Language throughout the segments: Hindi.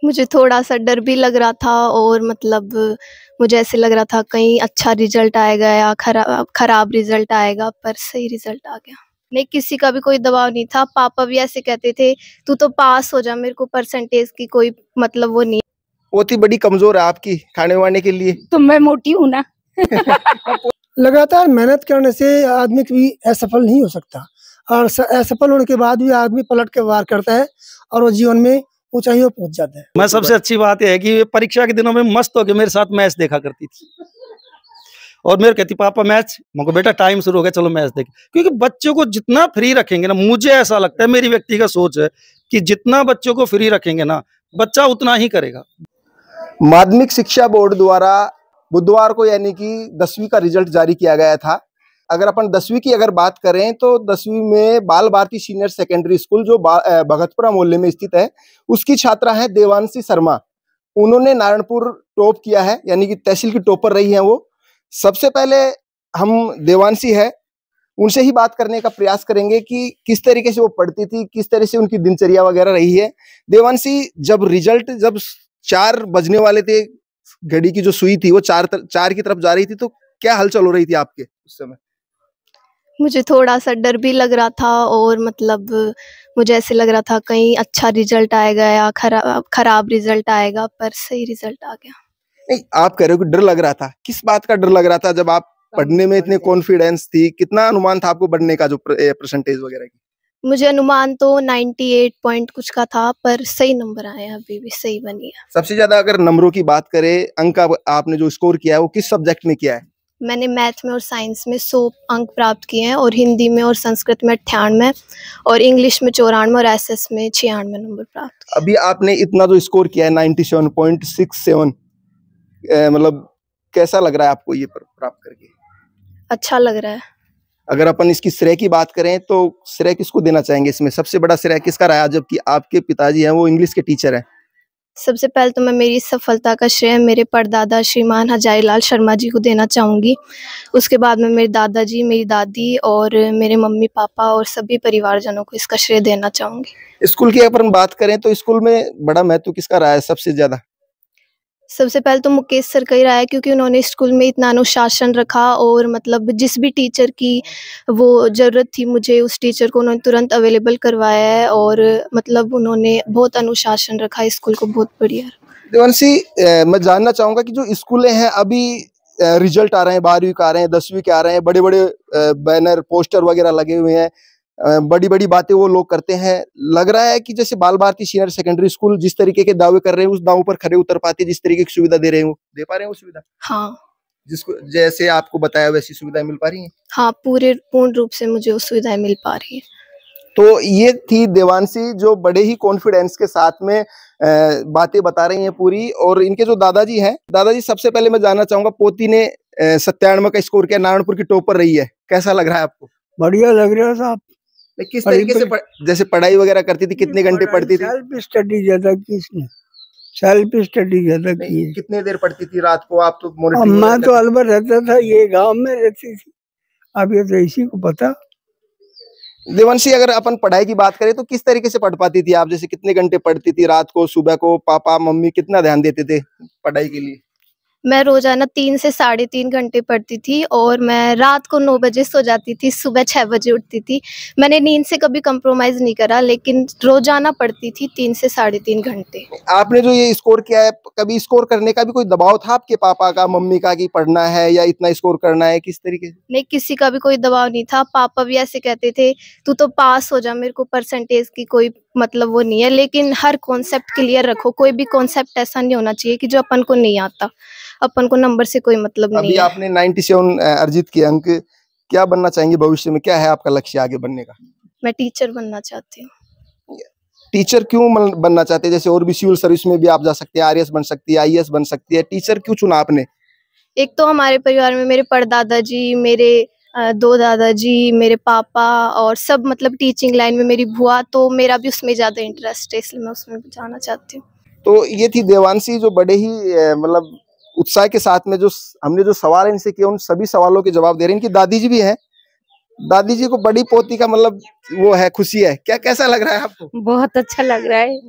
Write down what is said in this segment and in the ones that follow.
मुझे थोड़ा-सा डर भी लग रहा था और मतलब मुझे ऐसे लग रहा था कहीं अच्छा रिज़ल्ट आएगा या खराब रिज़ल्ट आएगा, पर सही रिज़ल्ट आ गया। नहीं, किसी का भी कोई दबाव नहीं था, पापा भी ऐसे कहते थे, "तू तो पास हो जा, मेरे को परसेंटेज की कोई मतलब वो नहीं।" बहुत ही बड़ी कमजोर है आपकी खाने-वाने के लिए। तो मैं मोटी हूँ ना। लगातार मेहनत करने से आदमी कभी असफल नहीं हो सकता और असफल होने के बाद भी आदमी पलट के वार करता है और वो जीवन में ऊंचाइयों पहुंच जाता है। मैं सबसे अच्छी बात यह है कि परीक्षा के दिनों में मस्त होकर मेरे साथ मैच देखा करती थी और मेरे कहती पापा मैच, मैं बेटा टाइम शुरू हो गया चलो मैच देख। क्योंकि बच्चों को जितना फ्री रखेंगे ना, मुझे ऐसा लगता है, मेरी व्यक्तिगत सोच है कि जितना बच्चों को फ्री रखेंगे ना, बच्चा उतना ही करेगा। माध्यमिक शिक्षा बोर्ड द्वारा बुधवार को यानी कि 10वीं का रिजल्ट जारी किया गया था। अगर अपन 10वीं की अगर बात करें तो 10वीं में बाल भारती सीनियर सेकेंडरी स्कूल जो भगतपुरा मोहल्ले में स्थित है, उसकी छात्रा है देवांशी शर्मा। उन्होंने नारायणपुर टॉप किया है, यानी कि तहसील की टॉपर रही है वो। सबसे पहले हम देवांशी है उनसे ही बात करने का प्रयास करेंगे कि किस तरीके से वो पढ़ती थी, किस तरह से उनकी दिनचर्या वगैरह रही है। देवांशी, जब 4 बजने वाले थे, घड़ी की जो सुई थी वो 4 की तरफ जा रही थी, तो क्या हलचल हो रही थी आपके उस समय? मुझे थोड़ा-सा डर भी लग रहा था और मतलब मुझे ऐसे लग रहा था कहीं अच्छा रिज़ल्ट आएगा या खराब रिज़ल्ट आएगा, पर सही रिज़ल्ट आ गया। नहीं, आप कह रहे हो कि डर लग रहा था, किस बात का डर लग रहा था जब आप पढ़ने में इतने कॉन्फिडेंस थी? कितना अनुमान था आपको बढ़ने का, जो परसेंटेज वगैरह की? मुझे अनुमान तो 98 पॉइंट कुछ का था, पर सही नंबर आए हैं, अभी भी सही बनी है। सबसे ज्यादा अगर नंबरों की बात करें, अंक आपने जो स्कोर किया है वो किस सब्जेक्ट में किया है? मैंने मैथ में और साइंस में 100 अंक प्राप्त किए हैं और हिंदी में और संस्कृत में 98 और इंग्लिश में 94 और एसएस में 96 नंबर प्राप्त किए। अभी आपने इतना जो स्कोर किया है 97.67, मतलब कैसा लग रहा है आपको ये प्राप्त करके? अच्छा लग रहा है। अगर अपन इसकी श्रेय की बात करें तो श्रेय किसको देना चाहेंगे? इसमें सबसे बड़ा श्रेय किसका रहा, जबकि आपके पिताजी हैं वो इंग्लिश के टीचर हैं? सबसे पहले तो मैं मेरी सफलता का श्रेय मेरे परदादा श्रीमान हजारीलाल शर्मा जी को देना चाहूँगी। उसके बाद में मेरे दादाजी, मेरी दादी और मेरे मम्मी पापा और सभी परिवारजनों को इसका श्रेय देना चाहूँगी। स्कूल की अपन बात करें तो स्कूल में बड़ा महत्व किसका रहा है सबसे ज्यादा? सबसे पहले तो मुकेश सर का ही रहा है, क्योंकि उन्होंने स्कूल में इतना अनुशासन रखा और मतलब जिस भी टीचर की वो ज़रूरत थी मुझे, उस टीचर को उन्होंने तुरंत अवेलेबल करवाया है और मतलब उन्होंने बहुत अनुशासन रखा स्कूल को, बहुत बढ़िया। देवांशी, मैं जानना चाहूंगा कि जो स्कूलें हैं अभी रिजल्ट आ रहे हैं, 12वीं का आ रहे हैं, 10वीं के आ रहे हैं, बड़े बड़े बैनर पोस्टर वगैरह लगे हुए हैं, बड़ी बड़ी बातें वो लोग करते हैं। लग रहा है कि जैसे बाल भारती सीनियर सेकेंडरी स्कूल जिस तरीके के दावे कर रहे हैं उस दावों पर खरे उतर पाते, जिस तरीके की सुविधा दे रहे हैं वो दे पा रहे हैं वो सुविधा? हाँ, जिसको जैसे आपको बताया वैसी सुविधाएं मिल पा रही हैं? हाँ, पूर्ण रूप से मुझे वो सुविधाएं मिल पा रही है। तो ये थी देवांशी, जो बड़े ही कॉन्फिडेंस के साथ में बातें बता रही हैं पूरी। और इनके जो दादाजी हैं, दादाजी सबसे पहले मैं जानना चाहूंगा, पोती ने 97 का स्कोर किया, नारायणपुर की टॉपर रही है, कैसा लग रहा है आपको? बढ़िया लग रहा है साहब। किस तरीके से जैसे पढ़ाई वगैरह करती थी, कितने घंटे पढ़ती थी? सेल्फ स्टडी ज्यादा की इसने, सेल्फ स्टडी ज्यादा की है। कितने देर पढ़ती थी रात को? आप तो मैं तो अलवर रहता था, ये गांव में रहती थी, अब ये तो इसी को पता। देवांशी, अगर अपन पढ़ाई की बात करें तो किस तरीके से पढ़ पाती थी आप? जैसे कितने घंटे पढ़ती थी रात को, सुबह को? पापा मम्मी कितना ध्यान देते थे पढ़ाई के लिए? मैं रोजाना 3 से 3.5 घंटे पढ़ती थी और मैं रात को 9 बजे सो जाती थी, सुबह 6 बजे उठती थी। मैंने नींद से कभी कंप्रोमाइज नहीं करा, लेकिन रोजाना पढ़ती थी 3 से 3.5 घंटे। आपने जो ये स्कोर किया है, कभी स्कोर करने का भी कोई दबाव था आपके पापा का, मम्मी का, कि पढ़ना है या इतना स्कोर करना है, किस तरीके से? नहीं, किसी का भी कोई दबाव नहीं था। पापा भी ऐसे कहते थे, तू तो पास हो जा, मेरे को परसेंटेज की कोई मतलब वो नहीं है, लेकिन हर कॉन्सेप्ट क्लियर रखो। कोई भी कॉन्सेप्ट ऐसा नहीं होना चाहिए कि जो अपन को नहीं आता। अपन को नंबर से कोई मतलब नहीं है। अभी आपने 97 अर्जित किए अंक, क्या बनना चाहेंगे भविष्य में? क्या है आपका लक्ष्य आगे बनने का? मैं टीचर बनना चाहती हूँ। टीचर क्यों बनना चाहते हैं? जैसे और भी सिविल सर्विस में भी आप जा सकते हैं, आरएएस बन सकती है, आईएएस बन सकती है, टीचर क्यों चुना आपने? एक तो हमारे परिवार में मेरे परदादा जी, मेरे 2 दादाजी, मेरे पापा और सब मतलब टीचिंग लाइन में, मेरी बुआ, तो मेरा भी उसमें ज्यादा इंटरेस्ट है, इसलिए मैं उसमें जाना चाहती हूँ। तो ये थी देवांशी, जो बड़े ही मतलब उत्साह के साथ में जो हमने जो सवाल इनसे किए उन सभी सवालों के जवाब दे रहे हैं। इनकी दादी जी भी हैं। दादी जी को बड़ी पोती का मतलब वो है, खुशी है क्या? कैसा लग रहा है आपको? बहुत अच्छा लग रहा है।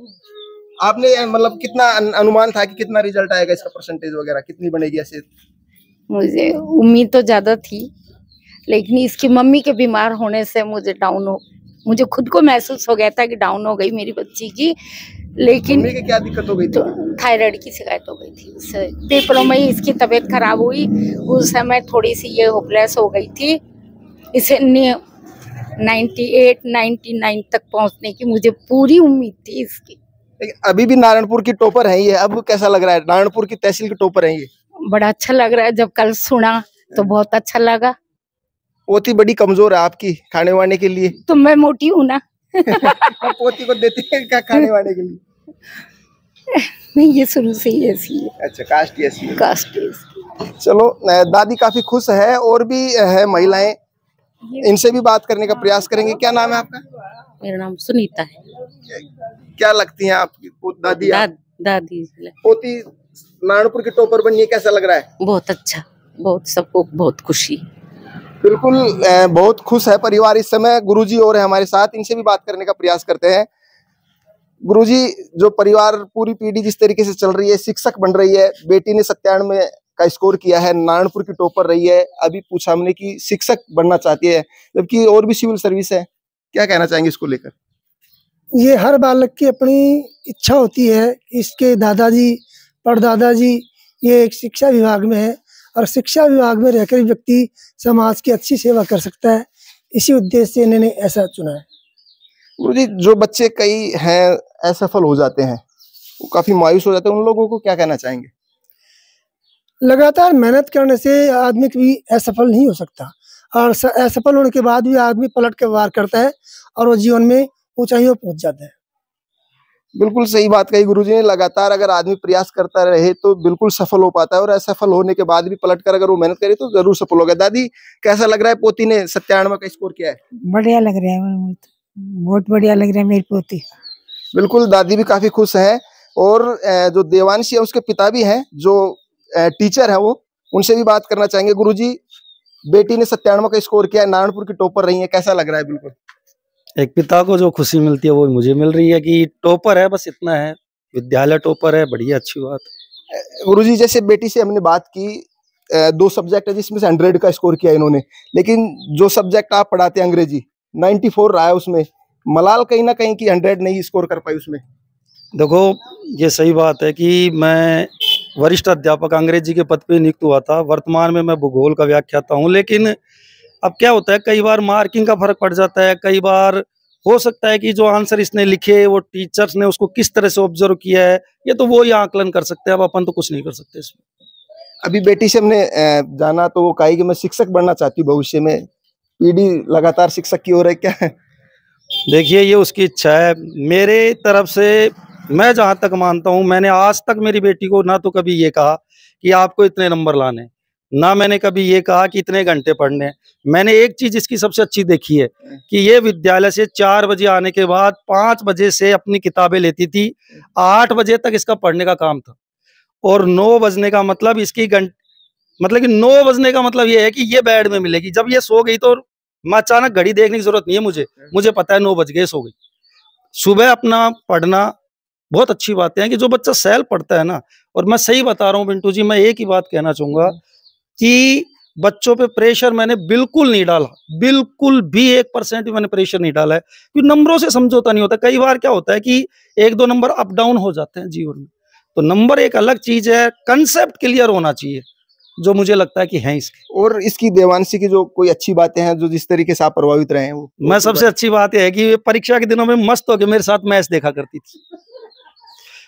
आपने मतलब कितना अनुमान था कि कितना रिजल्ट आएगा, इसका परसेंटेज वगैरह कितनी बनेगी ऐसे? मुझे उम्मीद तो ज्यादा थी, लेकिन इसकी मम्मी के बीमार होने से मुझे खुद को महसूस हो गया था कि डाउन हो गई मेरी बच्ची की। लेकिन मम्मी की क्या दिक्कत हो गई थी? तो थायराइड की शिकायत हो गई थी उससे। पेपरों में ही इसकी तबीयत खराब हुई, उस समय थोड़ी सी ये होपलेस हो गई थी। इसे 98-99 तक पहुंचने की मुझे पूरी उम्मीद थी इसकी। अभी भी नारायणपुर की टॉपर है ये, अब कैसा लग रहा है? नारायणपुर की तहसील की टॉपर है ये। बड़ा अच्छा लग रहा है, जब कल सुना तो बहुत अच्छा लगा। पोती बड़ी कमजोर है आपकी खाने वाने के लिए। तो मैं मोटी हूँ ना। पोती को देती है क्या खाने वाने के लिए? नहीं, ये शुरू से ही ऐसी है। अच्छा, कास्ट ऐसी है। कास्ट ऐसी। चलो, दादी काफी खुश है, और भी है महिलाएं, इनसे भी बात करने का प्रयास करेंगे। क्या नाम है आपका? मेरा नाम सुनीता है। क्या लगती हैं आपकी दादी? दादी पोती नारायणपुर की टॉपर बनी है, कैसा लग रहा है? बहुत अच्छा, बहुत, सबको बहुत खुशी। बिल्कुल, बहुत खुश है परिवार इस समय। गुरुजी और है हमारे साथ, इनसे भी बात करने का प्रयास करते हैं। गुरुजी, जो परिवार पूरी पीढ़ी जिस तरीके से चल रही है, शिक्षक बन रही है, बेटी ने 97 का स्कोर किया है, नारायणपुर की टॉपर रही है, अभी पूछा हमने कि शिक्षक बनना चाहती है, जबकि और भी सिविल सर्विस है। क्या कहना चाहेंगे इसको लेकर? ये हर बालक की अपनी इच्छा होती है। इसके दादाजी, परदादाजी ये एक शिक्षा विभाग में है, और शिक्षा विभाग में रहकर व्यक्ति समाज की अच्छी सेवा कर सकता है। इसी उद्देश्य से इन्होंने ऐसा चुना है। गुरुजी, जो बच्चे कई हैं असफल हो जाते हैं, वो काफी मायूस हो जाते हैं, उन लोगों को क्या कहना चाहेंगे? लगातार मेहनत करने से आदमी कभी असफल नहीं हो सकता, और असफल होने के बाद भी आदमी पलट के वार करता है और वो जीवन में ऊंचाइयों पहुंच जाता है। बिल्कुल सही बात कही गुरुजी ने। लगातार अगर आदमी प्रयास करता रहे तो बिल्कुल सफल हो पाता है, और असफल होने के बाद भी पलट कर अगर वो मेहनत करे तो जरूर सफल होगा। दादी, कैसा लग रहा है? पोती ने 97 का स्कोर किया है। बढ़िया लग रहा है, बहुत बढ़िया लग रहा है मेरी पोती। बिल्कुल, दादी भी काफी खुश है, और जो देवांशी है उसके पिता भी हैं, जो टीचर है, वो उनसे भी बात करना चाहेंगे। गुरुजी, बेटी ने 97 का स्कोर किया है, नारायणपुर की टॉपर रही है, कैसा लग रहा है? बिल्कुल, एक पिता को जो खुशी मिलती है वो मुझे मिल रही है कि टॉपर है, बस इतना है, विद्यालय टॉपर है, बढ़िया, अच्छी बात। गुरुजी, जैसे बेटी से हमने बात की, 2 सब्जेक्ट है जिसमें से 100 का स्कोर किया इन्होंने, लेकिन जो सब्जेक्ट आप पढ़ाते हैं अंग्रेजी, 94 रहा है उसमें। मलाल कहीं ना कहीं की 100 नहीं स्कोर कर पाई उसमें। देखो, ये सही बात है कि मैं वरिष्ठ अध्यापक अंग्रेजी के पद पे नियुक्त हुआ था, वर्तमान में मैं भूगोल का व्याख्याता हूँ, लेकिन अब क्या होता है, कई बार मार्किंग का फर्क पड़ जाता है, कई बार हो सकता है कि जो आंसर इसने लिखे वो टीचर्स ने उसको किस तरह से ऑब्जर्व किया है, ये तो वो ही आकलन कर सकते हैं, अब अपन तो कुछ नहीं कर सकते इसमें। अभी बेटी से हमने जाना तो वो कही कि मैं शिक्षक बनना चाहती हूँ भविष्य में, पीढ़ी लगातार शिक्षक की ओर है, क्या है? देखिए, ये उसकी इच्छा है। मेरे तरफ से मैं जहाँ तक मानता हूँ, मैंने आज तक मेरी बेटी को ना तो कभी ये कहा कि आपको इतने नंबर लाने, ना मैंने कभी ये कहा कि इतने घंटे पढ़ने। मैंने एक चीज इसकी सबसे अच्छी देखी है कि ये विद्यालय से 4 बजे आने के बाद 5 बजे से अपनी किताबें लेती थी, 8 बजे तक इसका पढ़ने का काम था, और 9 बजने का मतलब इसकी मतलब कि 9 बजने का मतलब ये है कि ये बेड में मिलेगी। जब ये सो गई तो मैं अचानक घड़ी देखने की जरूरत नहीं है मुझे पता है 9 बज गए, सो गई। सुबह अपना पढ़ना बहुत अच्छी बात है कि जो बच्चा सेल पढ़ता है ना, और मैं सही बता रहा हूँ पिंटू जी, मैं एक ही बात कहना चाहूंगा कि बच्चों पे प्रेशर मैंने बिल्कुल नहीं डाला, बिल्कुल भी 1% भी मैंने प्रेशर नहीं डाला है, क्योंकि नंबरों से समझौता नहीं होता। कई बार क्या होता है कि 1-2 नंबर अप डाउन हो जाते हैं जीवन में, तो नंबर एक अलग चीज है, कंसेप्ट क्लियर होना चाहिए, जो मुझे लगता है कि है इसके। और इसकी देवांशी की जो कोई अच्छी बातें हैं, जो जिस तरीके से आप प्रभावित रहे हैं, वो मैं सबसे अच्छी बात यह है कि परीक्षा के दिनों में मस्त होकर मेरे साथ मैच देखा करती थी,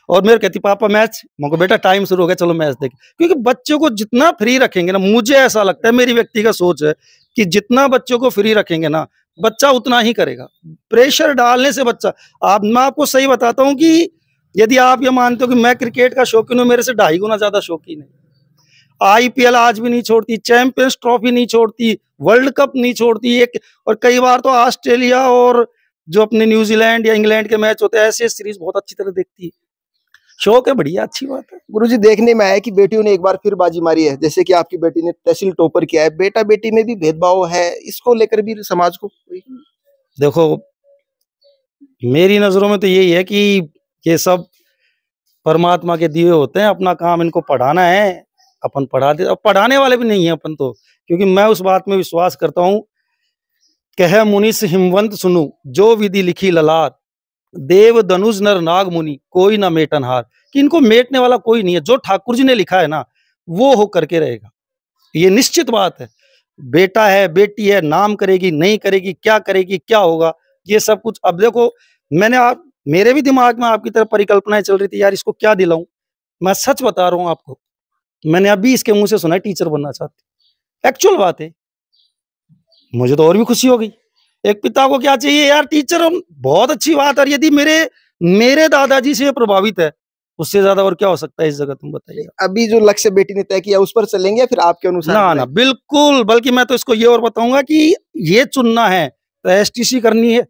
और मेरे कहती पापा मैच, मैं बेटा टाइम शुरू हो गया, चलो मैच देखें। क्योंकि बच्चों को जितना फ्री रखेंगे ना, मुझे ऐसा लगता है, मेरी व्यक्तिगत सोच है कि जितना बच्चों को फ्री रखेंगे ना, बच्चा उतना ही करेगा। प्रेशर डालने से बच्चा, मैं आपको सही बताता हूँ कि यदि आप ये मानते हो कि मैं क्रिकेट का शौकीन हूँ, मेरे से 2.5 गुना ज्यादा शौकीन है। IPL आज भी नहीं छोड़ती, चैंपियंस ट्रॉफी नहीं छोड़ती, वर्ल्ड कप नहीं छोड़ती, एक और कई बार तो ऑस्ट्रेलिया और जो अपने न्यूजीलैंड या इंग्लैंड के मैच होते हैं, ऐसे सीरीज बहुत अच्छी तरह देखती है। शौक है, बढ़िया, अच्छी बात है। गुरुजी, देखने में आया कि बेटियों ने एक बार फिर बाजी मारी है, जैसे कि आपकी बेटी ने तहसील टॉपर किया है। बेटा बेटी में भी भेदभाव है, इसको लेकर भी समाज को देखो, मेरी नजरों में तो यही है कि ये सब परमात्मा के दिए होते हैं, अपना काम इनको पढ़ाना है, अपन पढ़ा दे। अब पढ़ाने वाले भी नहीं है अपन तो, क्योंकि मैं उस बात में विश्वास करता हूँ, कह मुनिस हिमवंत सुनु, जो विधि लिखी ललाट, देव धनुष नर नाग मुनि, कोई ना मेटन हार। कि इनको मेटने वाला कोई नहीं है, जो ठाकुर जी ने लिखा है ना वो हो करके रहेगा, ये निश्चित बात है। बेटा है, बेटी है, नाम करेगी, नहीं करेगी, क्या करेगी, क्या होगा, ये सब कुछ। अब देखो, मेरे भी दिमाग में आपकी तरह परिकल्पनाएं चल रही थी, यार इसको क्या दिलाऊं। मैं सच बता रहा हूं आपको, मैंने अभी इसके मुंह से सुना है टीचर बनना चाहती। एक्चुअल बात है, मुझे तो और भी खुशी हो गई। एक पिता को क्या चाहिए यार, टीचर, बहुत अच्छी बात है। और यदि मेरे दादाजी से प्रभावित है, उससे ज्यादा और क्या हो सकता है इस जगह, तुम बताइए। अभी जो लक्ष्य बेटी ने तय किया उस पर चलेंगे या फिर आपके अनुसार? ना, बिल्कुल। बल्कि मैं तो इसको ये और बताऊंगा कि ये चुनना है तो एसटीसी करनी है।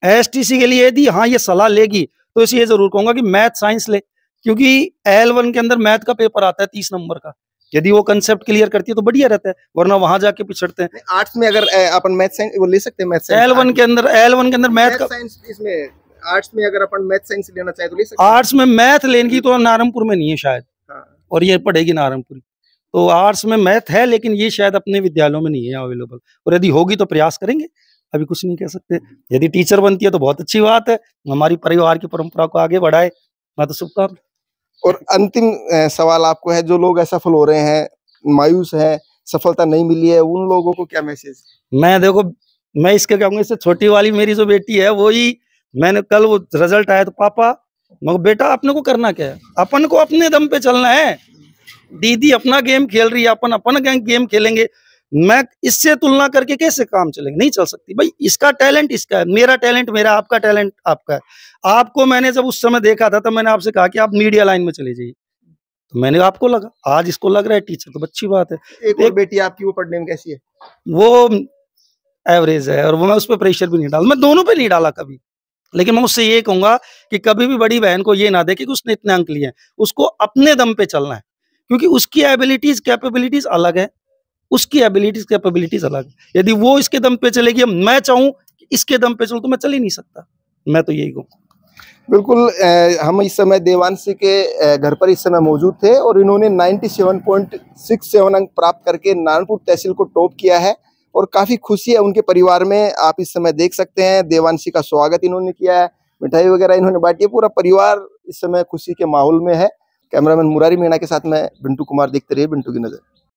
एसटीसी के लिए यदि हाँ ये सलाह लेगी तो इसे ये जरूर कहूंगा कि मैथ साइंस ले, क्योंकि L1 के अंदर मैथ का पेपर आता है 30 नंबर का। यदि वो कंसेप्ट क्लियर करती है तो बढ़िया रहता है, वरना वहां जाके पिछड़ते हैं। आर्ट्स में अगर अपन मैथ साइंस वो ले सकते हैं, मैथ साइंस L1 के अंदर मैथ का साइंस, इसमें आर्ट्स में अगर अपन मैथ साइंस लेना चाहे तो ले सकते हैं। आर्ट्स में मैथ लेंगी तो नारायणपुर में नहीं है शायद, और ये पढ़ेगी नारायणपुरी। तो आर्ट्स में मैथ है, लेकिन ये शायद अपने विद्यालयों में नहीं है अवेलेबल, और यदि होगी तो प्रयास करेंगे, अभी कुछ नहीं कह सकते। यदि टीचर बनती है तो बहुत अच्छी बात है, हमारी परिवार की परंपरा को आगे बढ़ाए, मैं तो शुभकामना। और अंतिम सवाल आपको है, जो लोग असफल हो रहे हैं, मायूस है, सफलता नहीं मिली है, उन लोगों को क्या मैसेज? मैं इसके कहूँगा, इससे छोटी वाली मेरी जो बेटी है वो ही, मैंने कल वो रिजल्ट आया तो पापा, मैं बेटा अपने को करना क्या है, अपन को अपने दम पे चलना है। दीदी अपना गेम खेल रही है, अपन अपना गेम खेलेंगे। मैं इससे तुलना करके कैसे काम चलेंगे, नहीं चल सकती भाई। इसका टैलेंट इसका है, मेरा टैलेंट मेरा, आपका टैलेंट आपका है। आपको मैंने जब उस समय देखा था तब मैंने आपसे कहा कि आप मीडिया लाइन में चले जाइए, तो मैंने आपको लगा, आज इसको लग रहा है टीचर, तो अच्छी बात है। एक बेटी आपकी वो पढ़ने में कैसी है? वो एवरेज है, और वो मैं उस पर प्रेशर भी नहीं डाला, मैं दोनों पे नहीं डाला कभी। लेकिन मैं उससे ये कहूंगा कि कभी भी बड़ी बहन को ये ना देखे कि उसने इतने अंक लिए हैं, उसको अपने दम पे चलना है, क्योंकि उसकी एबिलिटीज कैपेबिलिटीज अलग है, उसकी एबिलिटीज कैपेबिलिटीज अलग है। यदि वो इसके दम पे चलेगी, मैं चाहूं कि इसके दम पे चलूं, तो मैं चल ही नहीं सकता। मैं तो यही कहूँ। बिल्कुल। हम इस समय देवांशी के घर पर इस समय मौजूद थे, और इन्होंने 97.67 अंक प्राप्त करके नारायणपुर तहसील को टॉप किया है, और काफी खुशी है उनके परिवार में। आप इस समय देख सकते हैं देवांशी का स्वागत इन्होंने किया है, मिठाई वगैरह इन्होंने बांटी है, पूरा परिवार इस समय खुशी के माहौल में है। कैमरामैन मुरारी मीणा के साथ मैं बिंटू कुमार, देखते रहिए बिंटू की नजर।